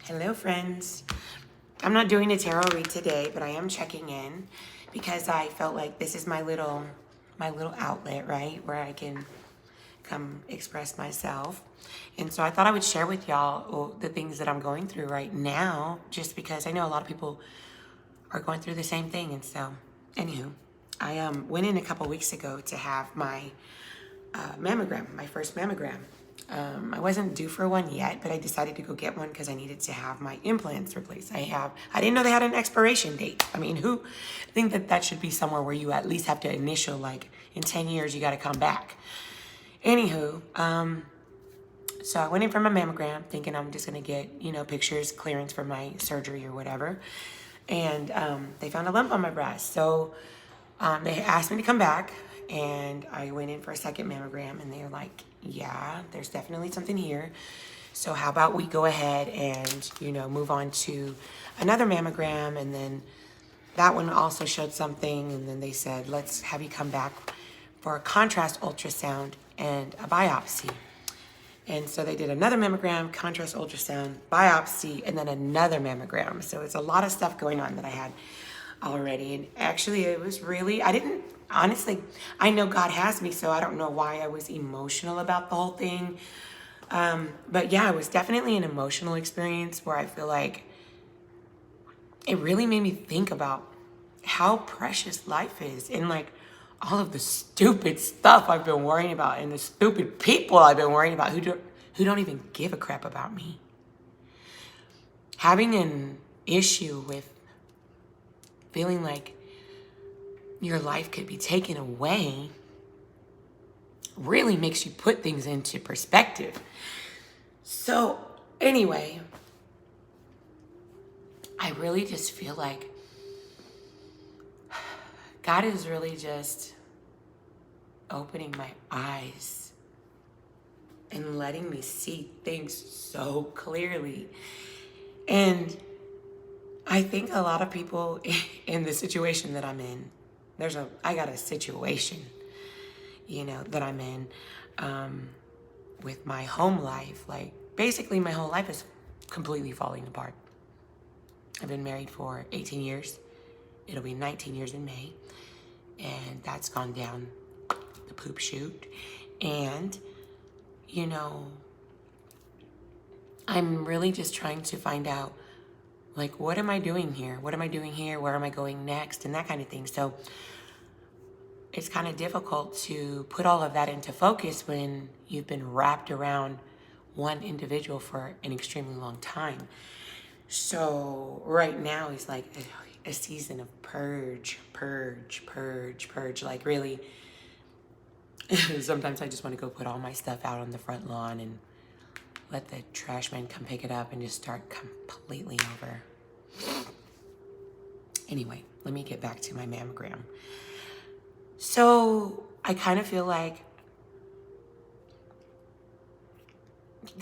Hello, friends. I'm not doing a tarot read today, but I am checking in because I felt like this is my little outlet, right, where I can come express myself. And so I thought I would share with y'all the things that I'm going through right now, just because I know a lot of people are going through the same thing. And so, anywho, I went in a couple weeks ago to have my mammogram, my first mammogram. I wasn't due for one yet, but I decided to go get one because I needed to have my implants replaced. I didn't know they had an expiration date. I mean, who think that that should be somewhere where you at least have to initial, like, in 10 years, you got to come back. Anywho, so I went in for my mammogram thinking I'm just going to get, pictures, clearance for my surgery or whatever. And they found a lump on my breast. So they asked me to come back, and I went in for a second mammogram, and they're like, yeah, there's definitely something here. So how about we go ahead and, move on to another mammogram, and then that one also showed something, and then they said, let's have you come back for a contrast ultrasound and a biopsy. And so they did another mammogram, contrast ultrasound, biopsy, and then another mammogram. So it's a lot of stuff going on that I had already. And actually, it was really, honestly, I know God has me, so I don't know why I was emotional about the whole thing. But yeah, it was definitely an emotional experience where I feel like it really made me think about how precious life is and like all of the stupid stuff I've been worrying about and the stupid people I've been worrying about who don't even give a crap about me. Having an issue with feeling like your life could be taken away really makes you put things into perspective. So anyway, I really just feel like God is really just opening my eyes and letting me see things so clearly. And I think a lot of people in the situation that I'm in, I got a situation, that I'm in with my home life. Like, basically my whole life is completely falling apart. I've been married for 18 years. It'll be 19 years in May. And that's gone down the poop chute. And, I'm really just trying to find out, like, what am I doing here? What am I doing here? Where am I going next? And that kind of thing. So it's kind of difficult to put all of that into focus when you've been wrapped around one individual for an extremely long time. So right now is like a season of purge. Like, really, sometimes I just want to go put all my stuff out on the front lawn and let the trash man come pick it up and just start completely over. Anyway, let me get back to my mammogram. So I kind of feel like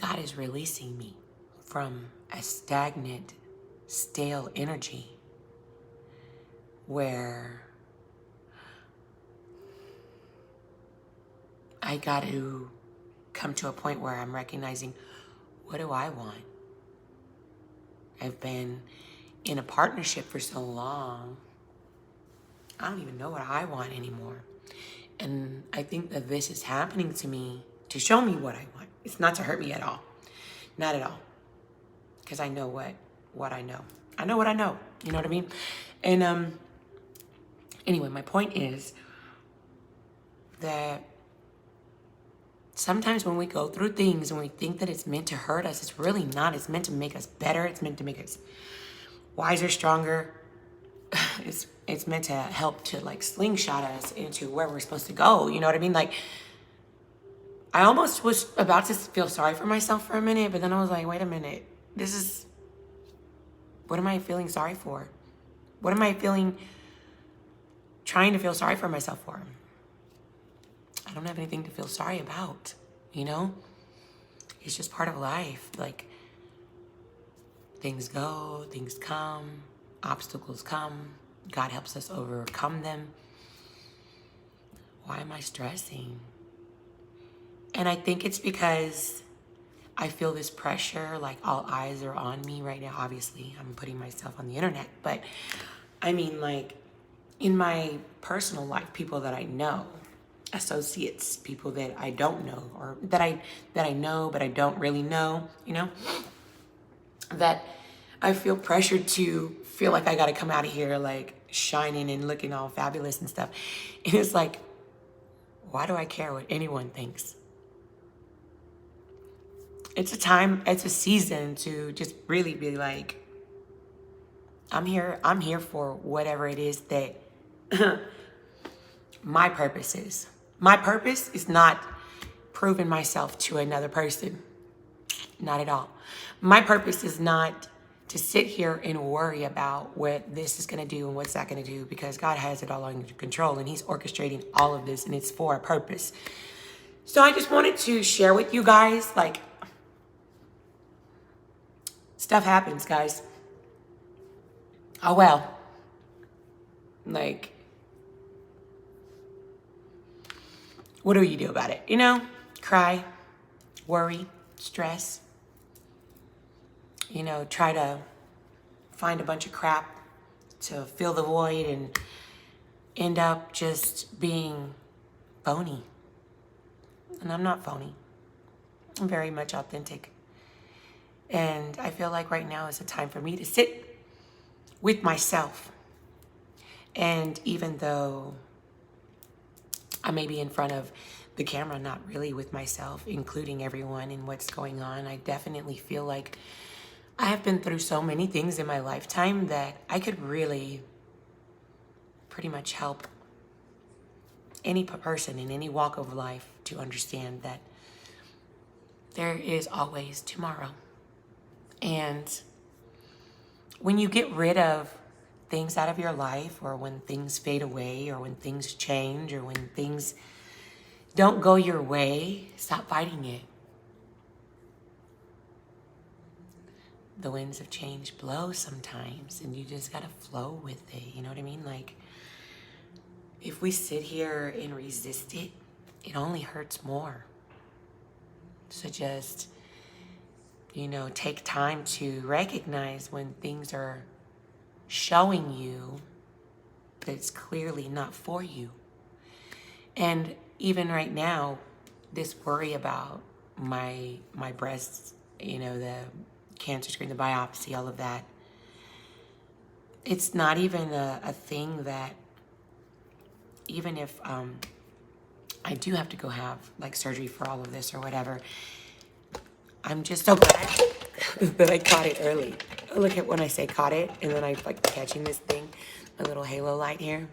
God is releasing me from a stagnant, stale energy where I got to come to a point where I'm recognizing, what do I want? I've been in a partnership for so long, I don't even know what I want anymore. And I think that this is happening to me to show me what I want. It's not to hurt me at all. Not at all. Because I know what I know. I know what I know. You know what I mean? And anyway, my point is that sometimes when we go through things and we think that it's meant to hurt us, it's really not. It's meant to make us better. It's meant to make us wiser, stronger. It's meant to help to, like, slingshot us into where we're supposed to go. You know what I mean? Like, I almost was about to feel sorry for myself for a minute, but then I was like, wait a minute. What am I feeling sorry for? What am I trying to feel sorry for myself for? I don't have anything to feel sorry about, It's just part of life. Like, things go, things come, obstacles come. God helps us overcome them. Why am I stressing? And I think it's because I feel this pressure, like all eyes are on me right now. Obviously, I'm putting myself on the internet, but I mean, like, in my personal life, people that I know, associates, people that I don't know, or that I know but I don't really know, that I feel pressured to feel like I got to come out of here like shining and looking all fabulous and stuff. And it's like, why do I care what anyone thinks? It's a time, it's a season to just really be like, I'm here for whatever it is that my purpose is. My purpose is not proving myself to another person. Not at all. My purpose is not to sit here and worry about what this is going to do and what's that going to do, because God has it all under control and he's orchestrating all of this and it's for a purpose. So I just wanted to share with you guys, like, stuff happens, guys. Oh, well. Like, what do you do about it? Cry, worry, stress, try to find a bunch of crap to fill the void and end up just being phony. And I'm not phony. I'm very much authentic. And I feel like right now is a time for me to sit with myself. And even though I may be in front of the camera, not really with myself, including everyone and what's going on, I definitely feel like I have been through so many things in my lifetime that I could really pretty much help any person in any walk of life to understand that there is always tomorrow. And when you get rid of things out of your life, or when things fade away, or when things change, or when things don't go your way, stop fighting it. The winds of change blow sometimes, and you just gotta flow with it. You know what I mean? Like, if we sit here and resist it, it only hurts more. So just, take time to recognize when things are showing you that it's clearly not for you. And even right now, this worry about my breasts, the cancer screen, the biopsy, all of that, it's not even a thing that, even if I do have to go have like surgery for all of this or whatever, I'm just so glad that I caught it early. Look at when I say caught it, and then I like catching this thing, my little halo light here.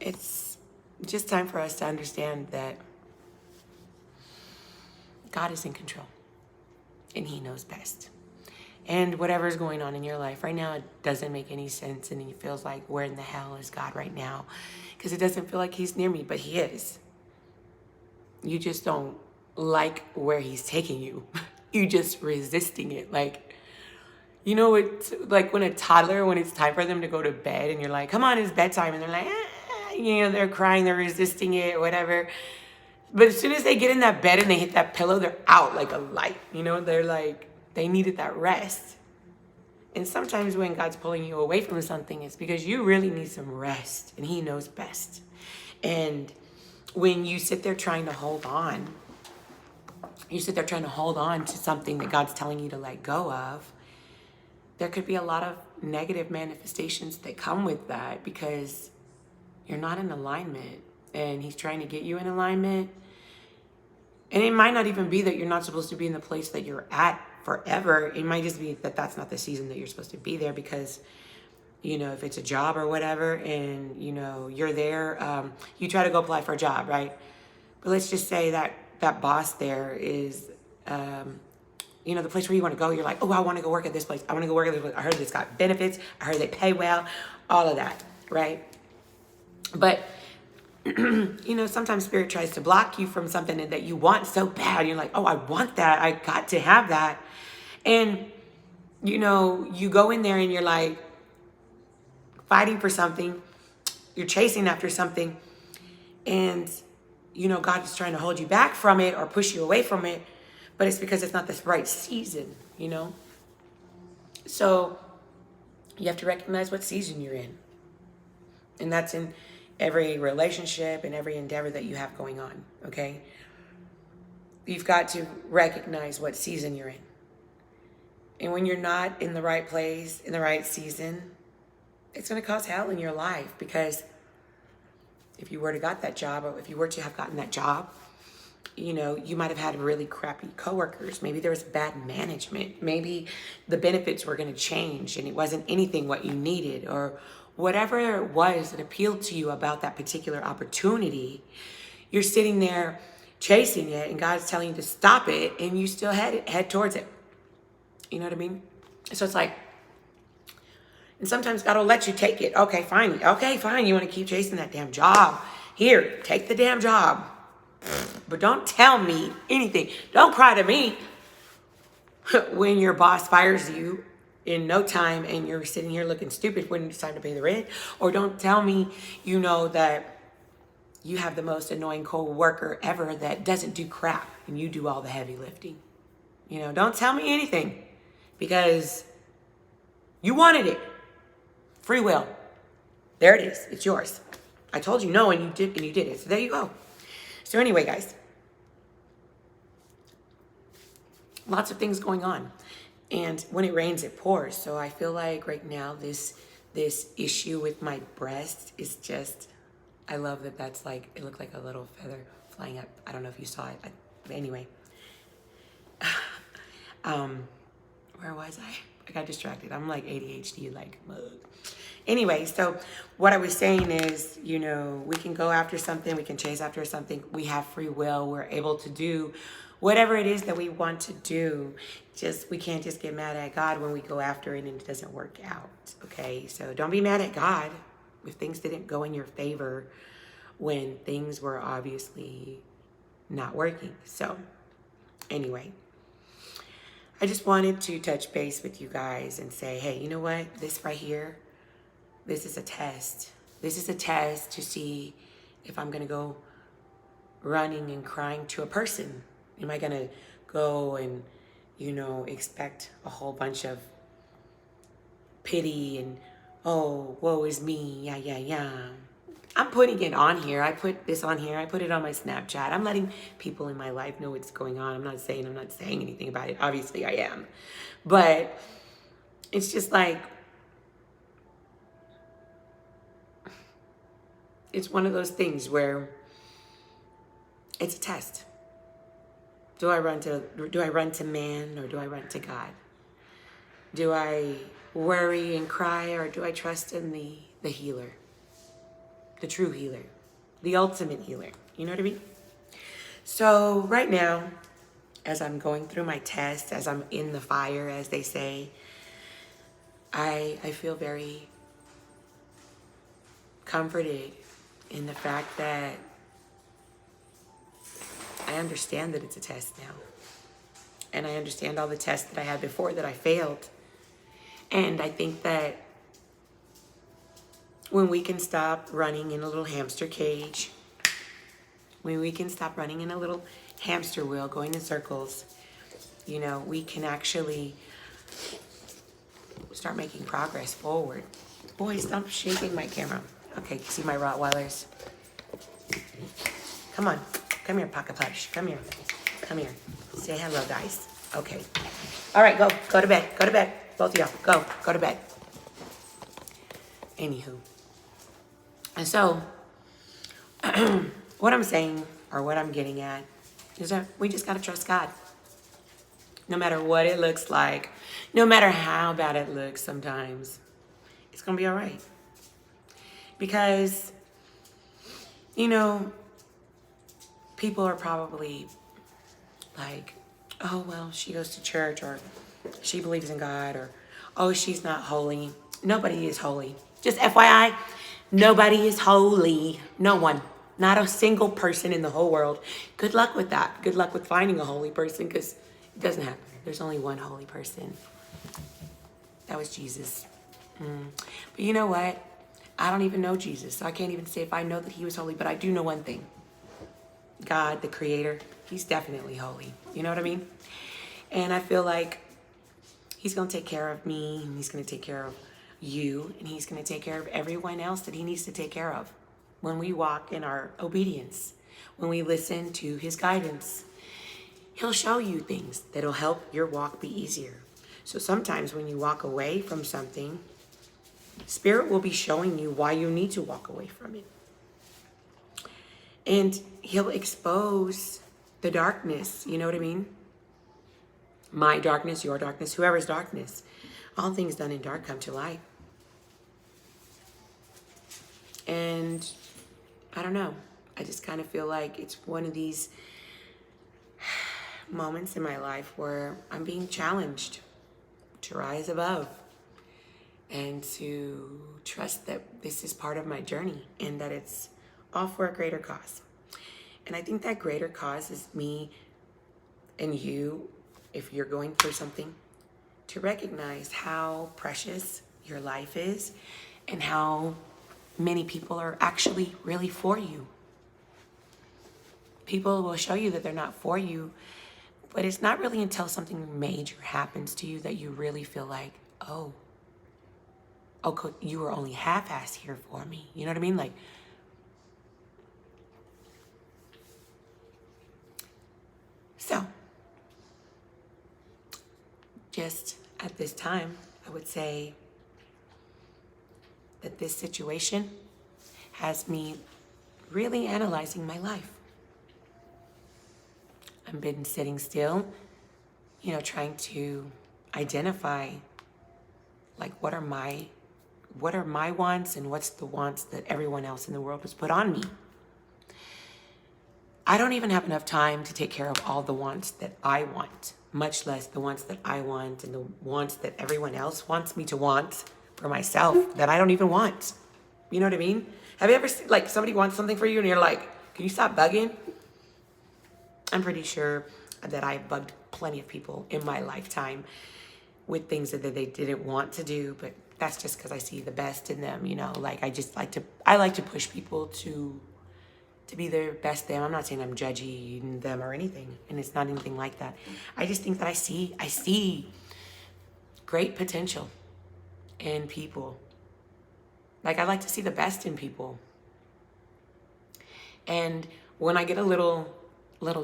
It's just time for us to understand that God is in control and he knows best. And whatever's going on in your life right now, it doesn't make any sense, and it feels like, where in the hell is God right now? Because it doesn't feel like he's near me, but he is. You just don't like where he's taking you. You just resisting it. Like, it's like when a toddler, when it's time for them to go to bed and you're like, come on, it's bedtime, and they're like, they're crying, they're resisting it, whatever. But as soon as they get in that bed and they hit that pillow, they're out like a light. They're like, they needed that rest. And sometimes when God's pulling you away from something, it's because you really need some rest, and he knows best. And when you sit there trying to hold on, to something that God's telling you to let go of, there could be a lot of negative manifestations that come with that, because you're not in alignment, and he's trying to get you in alignment. And it might not even be that you're not supposed to be in the place that you're at forever. It might just be that that's not the season that you're supposed to be there, because if it's a job or whatever, and you're there, you try to go apply for a job, right? But let's just say that that boss there is the place where you want to go. You're like, oh, I want to go work at this place. I want to go work at this place. I heard it's got benefits. I heard they pay well, all of that, right? But sometimes spirit tries to block you from something that you want so bad. You're like, oh, I want that. I got to have that. And, you go in there and you're like fighting for something. You're chasing after something. And God is trying to hold you back from it or push you away from it, but it's because it's not the right season. So you have to recognize what season you're in. And that's in every relationship and every endeavor that you have going on, okay? You've got to recognize what season you're in. And when you're not in the right place, in the right season, it's going to cause hell in your life, because if you were to got that job, or if you were to have gotten that job, you might have had really crappy coworkers. Maybe there was bad management. Maybe the benefits were going to change and it wasn't anything what you needed, or whatever it was that appealed to you about that particular opportunity. You're sitting there chasing it, and God's telling you to stop it, and you still head towards it. You know what I mean? So it's like, and sometimes God will let you take it. Okay, fine. You want to keep chasing that damn job. Here, take the damn job. But don't tell me anything. Don't cry to me when your boss fires you in no time and you're sitting here looking stupid when it's time to pay the rent. Or don't tell me, that you have the most annoying co-worker ever that doesn't do crap and you do all the heavy lifting. Don't tell me anything, because you wanted it. Free will. There it is. It's yours. I told you no, and you did it. So there you go. So anyway, guys, lots of things going on, and when it rains, it pours. So I feel like right now this issue with my breast is just, I love that. That's like, it looked like a little feather flying up. I don't know if you saw it. But anyway, where was I? I got distracted. I'm like ADHD, like mug. Anyway, so what I was saying is, we can go after something, we can chase after something. We have free will. We're able to do whatever it is that we want to do. We can't just get mad at God when we go after it and it doesn't work out. Okay, so don't be mad at God if things didn't go in your favor when things were obviously not working. So anyway, I just wanted to touch base with you guys and say, hey, you know what? This right here, this is a test. This is a test to see if I'm going to go running and crying to a person. Am I going to go and, expect a whole bunch of pity and, oh, woe is me, yeah. I'm putting it on here. I put this on here. I put it on my Snapchat. I'm letting people in my life know what's going on. I'm not saying anything about it. Obviously, I am. But it's just like, it's one of those things where it's a test. Do I run to man, or do I run to God? Do I worry and cry, or do I trust in the healer? The true healer, the ultimate healer. You know what I mean? So right now, as I'm going through my test, as I'm in the fire, as they say, I feel very comforted in the fact that I understand that it's a test now. And I understand all the tests that I had before that I failed. And I think that when we can stop running in a little hamster cage, when we can stop running in a little hamster wheel going in circles, we can actually start making progress forward. Boy, stop shaking my camera. Okay, see my Rottweilers? Come on. Come here, Pocket Push. Come here. Say hello, guys. Okay. All right, go to bed. Go to bed. Both of y'all, go to bed. Anywho. And so, what I'm saying, or what I'm getting at, is that we just got to trust God. No matter what it looks like, no matter how bad it looks sometimes, it's going to be all right. Because, people are probably like, oh, well, she goes to church, or she believes in God, or, oh, she's not holy. Nobody is holy. Just FYI, nobody is holy. No one. Not a single person in the whole world. Good luck with that. Good luck with finding a holy person, because it doesn't happen. There's only one holy person. That was Jesus. But you know what? I don't even know Jesus, so I can't even say if I know that he was holy, but I do know one thing. God, the creator, he's definitely holy. You know what I mean? And I feel like he's going to take care of me, and he's going to take care of you, and he's going to take care of everyone else that he needs to take care of when we walk in our obedience, when we listen to his guidance. He'll show you things that'll help your walk be easier. So sometimes when you walk away from something, Spirit will be showing you why you need to walk away from it. And he'll expose the darkness, you know what I mean? My darkness, your darkness, whoever's darkness. All things done in dark come to light. And I don't know. I just kind of feel like it's one of these moments in my life where I'm being challenged to rise above and to trust that this is part of my journey and that it's all for a greater cause. And I think that greater cause is me and you, if you're going through something, to recognize how precious your life is and how many people are actually really for you. People will show you that they're not for you, but it's not really until something major happens to you that you really feel like, oh, you were only half-assed here for me. You know what I mean? Like, so, just at this time, I would say that this situation has me really analyzing my life. I've been sitting still, trying to identify, like, what are my wants and what's the wants that everyone else in the world has put on me. I don't even have enough time to take care of all the wants that I want, much less the wants that I want and the wants that everyone else wants me to want for myself that I don't even want. You know what I mean? Have you ever seen, like, somebody wants something for you and you're like, can you stop bugging? I'm pretty sure that I bugged plenty of people in my lifetime with things that they didn't want to do, but that's just because I see the best in them, like I like to push people to be their best them. I'm not saying I'm judging them or anything, and it's not anything like that. I just think that I see great potential in people. Like, I like to see the best in people. And when I get a little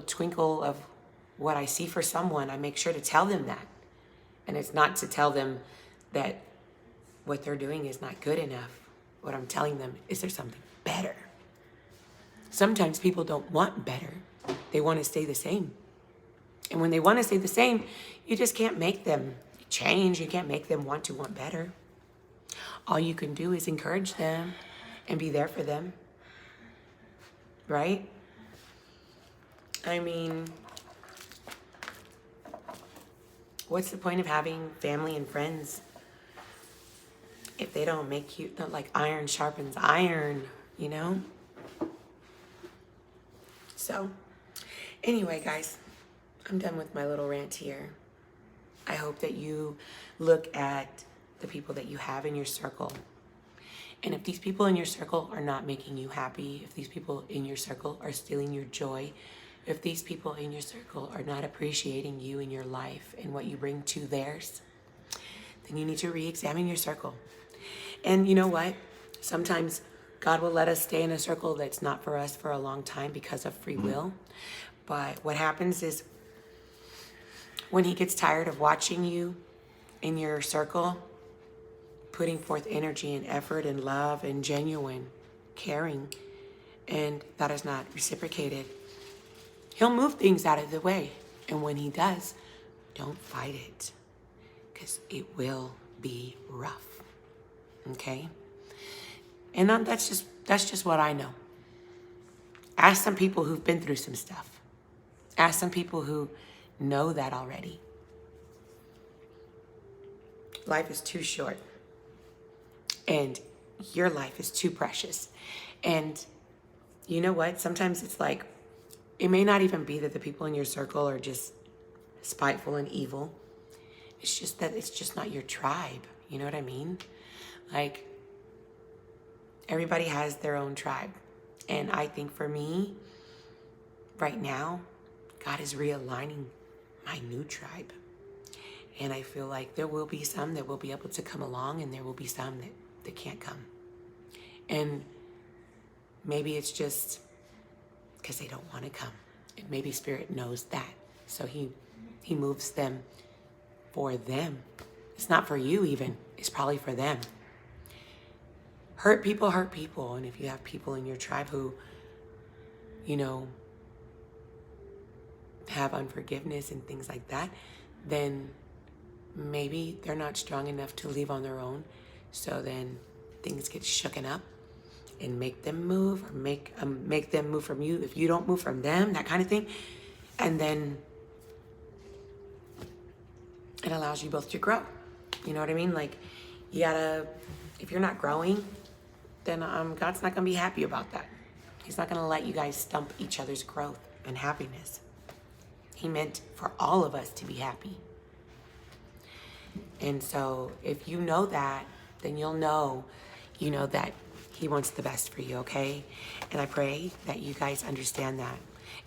twinkle of what I see for someone, I make sure to tell them that. And it's not to tell them that what they're doing is not good enough. What I'm telling them is there's something better. Sometimes people don't want better. They want to stay the same. And when they want to stay the same, you just can't make them change. You can't make them want better. All you can do is encourage them and be there for them. Right? I mean, what's the point of having family and friends if they don't make you, like, iron sharpens iron, So, anyway, guys, I'm done with my little rant here. I hope that you look at the people that you have in your circle. And if these people in your circle are not making you happy, if these people in your circle are stealing your joy, if these people in your circle are not appreciating you in your life and what you bring to theirs, then you need to re-examine your circle. And you know what? Sometimes God will let us stay in a circle that's not for us for a long time because of free will. But what happens is when he gets tired of watching you in your circle, putting forth energy and effort and love and genuine caring, and that is not reciprocated, he'll move things out of the way. And when he does, don't fight it, because it will be rough. Okay? And that's just what I know. Ask some people who've been through some stuff. Ask some people who know that already. Life is too short. And your life is too precious. And you know what? Sometimes it's like, it may not even be that the people in your circle are just spiteful and evil. It's just that it's just not your tribe. You know what I mean? Like, everybody has their own tribe. And I think for me, right now, God is realigning my new tribe. And I feel like there will be some that will be able to come along, and there will be some that can't come. And maybe it's just because they don't want to come. And maybe Spirit knows that. So he moves them for them. It's not for you even. It's probably for them. Hurt people hurt people. And if you have people in your tribe who, have unforgiveness and things like that, then maybe they're not strong enough to leave on their own. So then things get shooken up and make them move, or make them move from you if you don't move from them, that kind of thing. And then it allows you both to grow. You know what I mean? Like, you gotta, if you're not growing, then God's not gonna be happy about that. He's not gonna let you guys stump each other's growth and happiness. He meant for all of us to be happy. And so if you know that, then you'll know, that He wants the best for you, okay? And I pray that you guys understand that.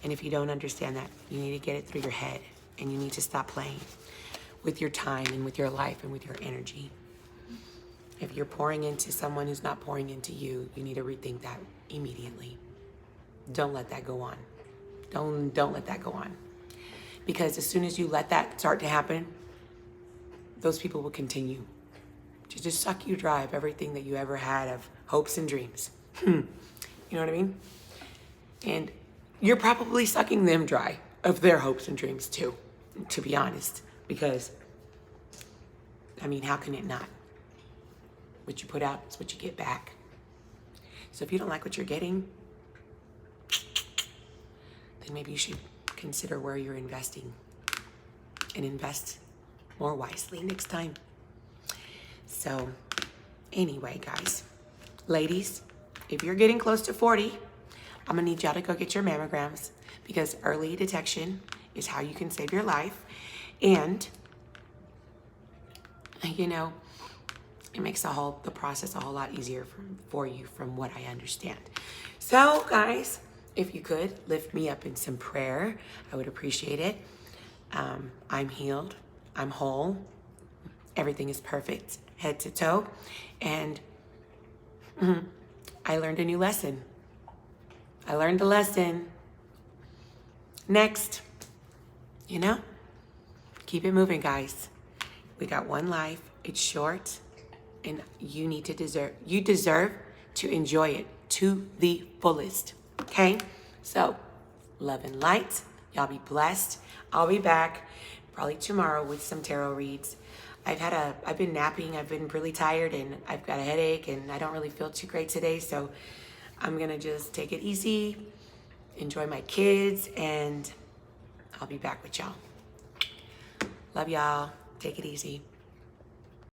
And if you don't understand that, you need to get it through your head, and you need to stop playing with your time and with your life and with your energy. If you're pouring into someone who's not pouring into you, you need to rethink that immediately. Don't let that go on. Don't let that go on. Because as soon as you let that start to happen, those people will continue to just suck you dry of everything that you ever had of hopes and dreams. You know what I mean? And you're probably sucking them dry of their hopes and dreams too, to be honest. Because, how can it not? What you put out is what you get back. So if you don't like what you're getting, then maybe you should consider where you're investing, and invest more wisely next time. So anyway, guys, ladies, if you're getting close to 40, I'm gonna need y'all to go get your mammograms, because early detection is how you can save your life. And it makes the process a whole lot easier for you, from what I understand. So guys, if you could lift me up in some prayer, I would appreciate it. I'm healed. I'm whole. Everything is perfect, head to toe. And I learned a new lesson. I learned the lesson. Next, keep it moving, guys. We got one life. It's short, and you deserve to enjoy it to the fullest. Okay? So, love and light. Y'all be blessed. I'll be back probably tomorrow with some tarot reads. I've been napping. I've been really tired, and I've got a headache, and I don't really feel too great today. So I'm going to just take it easy, enjoy my kids, and I'll be back with y'all. Love y'all. Take it easy.